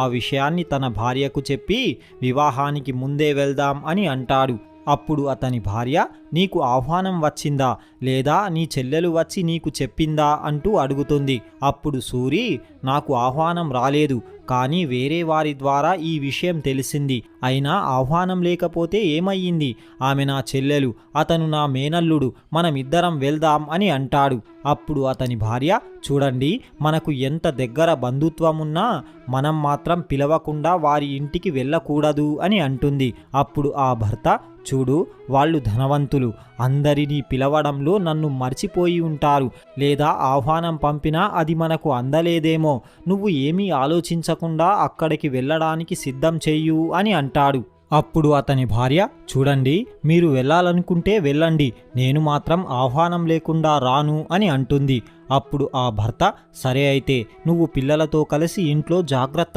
ఆ విషయాన్ని తన భార్యకు చెప్పి వివాహానికి ముందే వెళ్దాం అని అంటాడు. అప్పుడు అతని భార్య, నీకు ఆహ్వానం వచ్చిందా లేదా నీ చెల్లెలు వచ్చి నీకు చెప్పిందా అంటూ అడుగుతుంది. అప్పుడు సూరి, నాకు ఆహ్వానం రాలేదు, కానీ వేరే వారి ద్వారా ఈ విషయం తెలిసింది. అయినా ఆహ్వానం లేకపోతే ఏమయ్యింది? ఆమె నా చెల్లెలు, అతను నా మేనల్లుడు, మనమిద్దరం వెళ్దాం అని అంటాడు. అప్పుడు అతని భార్య, చూడండి, మనకు ఎంత దగ్గర బంధుత్వమున్నా మనం మాత్రం పిలవకుండా వారి ఇంటికి వెళ్ళకూడదు అని అంటుంది. అప్పుడు ఆ భర్త, చూడు, వాళ్ళు ధనవంతులు, అందరినీ పిలవడంలో నన్ను మర్చిపోయి ఉంటారు, లేదా ఆహ్వానం పంపినా అది మనకు అందలేదేమో, నువ్వు ఏమీ ఆలోచించకుండా అక్కడికి వెళ్ళడానికి సిద్ధం చెయ్యు అని అంటాడు. అప్పుడు అతని భార్య, చూడండి, మీరు వెళ్ళాలనుకుంటే వెళ్ళండి, నేను మాత్రం ఆహ్వానం లేకుండా రాను అని అంటుంది. అప్పుడు ఆ భర్త, సరే అయితే నువ్వు పిల్లలతో కలిసి ఇంట్లో జాగ్రత్తగా